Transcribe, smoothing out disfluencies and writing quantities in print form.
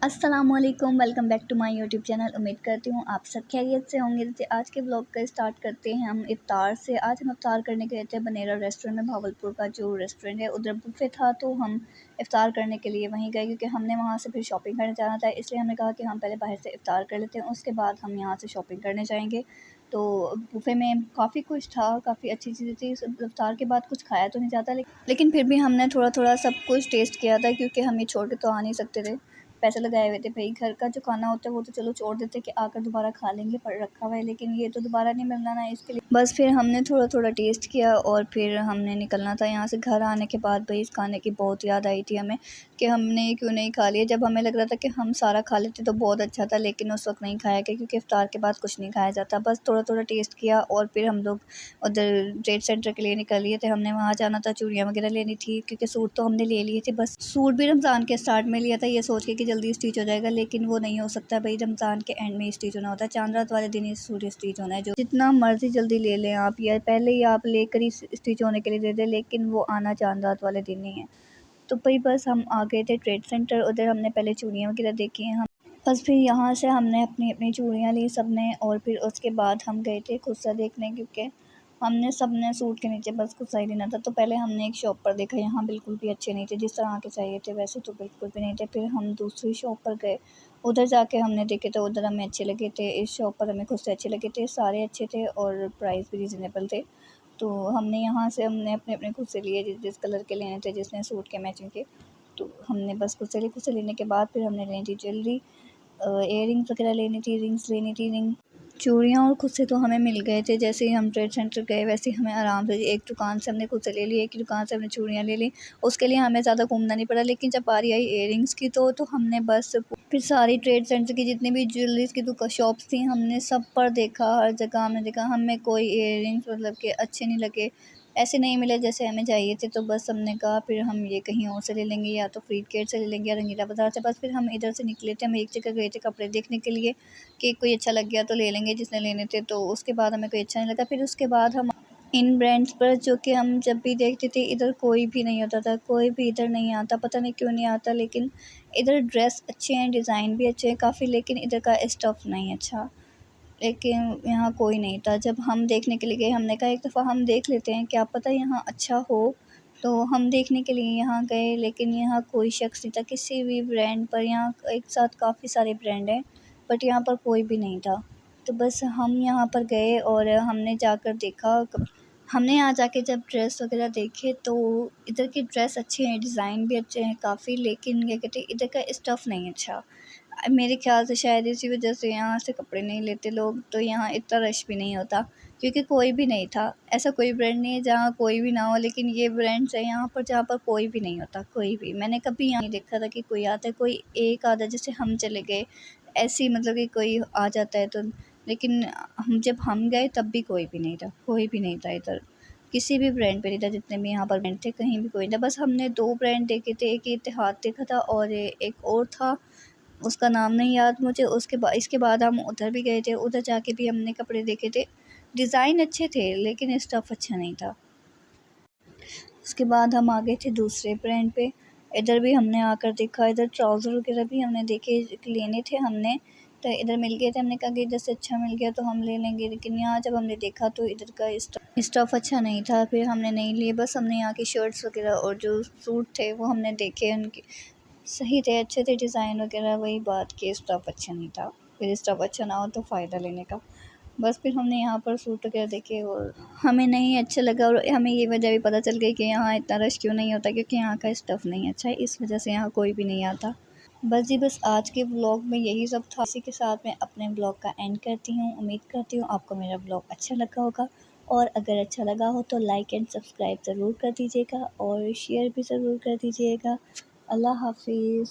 अस्सलामुअलैकुम, welcome back to my YouTube channel. उम्मीद करती हूँ आप सब खैरियत से होंगे। तो आज के ब्लॉग का स्टार्ट करते हैं हम इफ्तार से। आज हम इफ्तार करने गए थे बनेरा रेस्टोरेंट में। भावलपुर का जो रेस्टोरेंट है उधर बुफे था, तो हम इफ्तार करने के लिए वहीं गए क्योंकि हमने वहाँ से फिर शॉपिंग करने जाना था। इसलिए हमने कहा कि हम पहले बाहर से इफ्तार कर लेते हैं, उसके बाद हम यहाँ से शॉपिंग करने जाएँगे। तो बुफे में काफ़ी कुछ था, काफ़ी अच्छी चीज़ें थी। इफ्तार के बाद कुछ खाया तो नहीं जाता, लेकिन फिर भी हमने थोड़ा-थोड़ा सब कुछ टेस्ट किया था क्योंकि हम ये छोड़ के तो आ नहीं सकते थे। पैसे लगाए हुए थे भई, घर का जो खाना होता है वो तो चलो छोड़ देते कि आकर दोबारा खा लेंगे, पर रखा हुआ है, लेकिन ये तो दोबारा नहीं मिलना ना, इसके लिए बस फिर हमने थोड़ा-थोड़ा टेस्ट किया और फिर हमने निकलना था यहाँ से। घर आने के बाद भई इस खाने की बहुत याद आई थी हमें कि हमने क्यों नहीं खा लिया। जब हमें लग रहा था कि हम सारा खा लेते तो बहुत अच्छा था, लेकिन उस वक़्त नहीं खाया गया क्योंकि इफ्तार के बाद कुछ नहीं खाया जाता। बस थोड़ा-थोड़ा टेस्ट किया और फिर हम लोग उधर ट्रेड सेंटर के लिए निकल लिए थे। हमने वहाँ जाना था, चूड़ियाँ वगैरह लेनी थी क्योंकि सूट तो हमने ले लिए थे। बस सूट भी रमज़ान के स्टार्ट में लिया था ये सोच के कि जल्दी स्टिच हो जाएगा, लेकिन वो नहीं हो सकता भाई, रमज़ान के एंड में स्टिच होना होता है। चांद रात वाले दिन ही सूट स्टिच होना है। जो जितना मर्ज़ी जल्दी ले लें आप, या पहले ही आप लेकर ही स्टिच होने के लिए दे दें, लेकिन वो आना चांद रात वाले दिन नहीं है। तो भाई बस हम आ गए थे ट्रेड सेंटर। उधर हमने पहले चूड़ियाँ वगैरह देखी हैं। हम बस फिर यहाँ से हमने अपनी अपनी चूड़ियाँ ली सब ने, और फिर उसके बाद हम गए थे खुस्सा देखने क्योंकि हमने सब ने सूट के नीचे बस खुस्सा ही लेना था। तो पहले हमने एक शॉप पर देखा, यहाँ बिल्कुल भी अच्छे नहीं थे, जिस तरह के चाहिए थे वैसे तो बिल्कुल भी नहीं थे। फिर हम दूसरी शॉप पर गए, उधर जाके हमने देखे तो उधर हमें अच्छे लगे थे। इस शॉप पर हमें खुस्से अच्छे लगे थे, सारे अच्छे थे और प्राइस भी रीज़नेबल थे। तो हमने यहाँ से हमने अपने खुद से लिए जिस कलर के लेने थे, जिसने सूट के मैचिंग के। तो हमने बस खुद से लिए। खुद से लेने के बाद फिर हमने लेनी थी ज्वेलरी, इयररिंग्स वगैरह लेनी थी, रिंग्स लेनी थी, चूड़ियाँ। और खुद से तो हमें मिल गए थे। जैसे ही हम ट्रेड सेंटर गए वैसे ही हमें आराम से एक दुकान से हमने खुद से ले ली, एक ही दुकान से हमने चूड़ियाँ ले ली। उसके लिए हमें ज़्यादा घूमना नहीं पड़ा। लेकिन जब बारी आई इयररिंग्स की तो हमने बस फिर सारी ट्रेड सेंटर की जितनी भी ज्वेलरीज़ की शॉप्स थी हमने सब पर देखा, हर जगह हमने देखा। हमें कोई इयररिंग्स मतलब कि अच्छे नहीं लगे, ऐसे नहीं मिले जैसे हमें चाहिए थे। तो बस हमने कहा फिर हम ये कहीं और से ले लेंगे, या तो फ्रीड गेट से ले लेंगे या रंगीला बाज़ार से। बस फिर हम इधर से निकले थे, हम एक जगह गए थे कपड़े देखने के लिए कि कोई अच्छा लग गया तो ले लेंगे जिसने लेने थे। तो उसके बाद हमें कोई अच्छा नहीं लगा। फिर उसके बाद हम इन ब्रांड्स पर, जो कि हम जब भी देखते थे इधर कोई भी नहीं होता था, कोई भी इधर नहीं आता, पता नहीं क्यों नहीं आता। लेकिन इधर ड्रेस अच्छे हैं, डिज़ाइन भी अच्छे हैं काफ़ी, लेकिन इधर का स्टफ़ नहीं अच्छा। लेकिन यहाँ कोई नहीं था। जब हम देखने के लिए गए, हमने कहा एक दफ़ा हम देख लेते हैं, क्या पता यहाँ अच्छा हो। तो हम देखने के लिए यहाँ गए, लेकिन यहाँ कोई शख्स नहीं था किसी भी ब्रांड पर। यहाँ एक साथ काफ़ी सारे ब्रांड हैं, बट यहाँ पर कोई भी नहीं था। तो बस हम यहाँ पर गए और हमने जाकर देखा। हमने यहाँ जाके जब ड्रेस वगैरह देखे तो इधर की ड्रेस अच्छे हैं, डिज़ाइन भी अच्छे हैं काफ़ी, लेकिन क्या कहते हैं इधर का स्टफ़ नहीं अच्छा। मेरे ख़्याल से शायद इसी वजह से यहाँ से कपड़े नहीं लेते लोग, तो यहाँ इतना रश भी नहीं होता क्योंकि कोई भी नहीं था। ऐसा कोई ब्रांड नहीं है जहाँ कोई भी ना हो, लेकिन ये ब्रांड्स हैं यहाँ पर जहाँ पर कोई भी नहीं होता, कोई भी। मैंने कभी यहाँ नहीं देखा था कि कोई आता है, कोई एक आधा, जैसे हम चले गए ऐसे ही, मतलब कि कोई आ जाता है तो। लेकिन जब हम गए तब भी कोई भी नहीं था, कोई भी नहीं था इधर, किसी भी ब्रांड पे नहीं था। जितने भी यहाँ पर ब्रांड थे कहीं भी कोई नहीं था। बस हमने 2 ब्रांड देखे थे, एक इत्तेहाद देखा था और एक और था, उसका नाम नहीं याद मुझे। इसके बाद हम उधर भी गए थे, उधर जाके भी हमने कपड़े देखे थे, डिज़ाइन अच्छे थे लेकिन स्टफ़ अच्छा नहीं था। उसके बाद हम आ गए थे दूसरे ब्रांड पे। इधर भी हमने आकर देखा, इधर ट्राउज़र वगैरह भी हमने देखे, लेने थे हमने, तो इधर मिल गए थे। हमने कहा कि इधर से अच्छा मिल गया तो हम ले लेंगे, लेकिन यहाँ जब हमने देखा तो इधर का स्टफ़ अच्छा नहीं था, फिर हमने नहीं लिए। बस हमने यहाँ की शर्ट्स वगैरह और जो सूट थे वो हमने देखे, उनके सही थे, अच्छे थे डिज़ाइन वगैरह। वही बात कि स्टफ़ अच्छा नहीं था, फिर स्टफ़ अच्छा ना हो तो फ़ायदा लेने का। बस फिर हमने यहाँ पर सूट वगैरह देखे और हमें नहीं अच्छा लगा, और हमें ये वजह भी पता चल गई कि यहाँ इतना रश क्यों नहीं होता, क्योंकि यहाँ का स्टफ़ नहीं अच्छा है, इस वजह से यहाँ कोई भी नहीं आता। बस जी, बस आज के व्लॉग में यही सब था। इसी के साथ मैं अपने व्लॉग का एंड करती हूँ। उम्मीद करती हूँ आपको मेरा व्लॉग अच्छा लगा होगा, और अगर अच्छा लगा हो तो लाइक एंड सब्सक्राइब ज़रूर कर दीजिएगा और शेयर भी ज़रूर कर दीजिएगा। अल्लाह हाफ़िज़।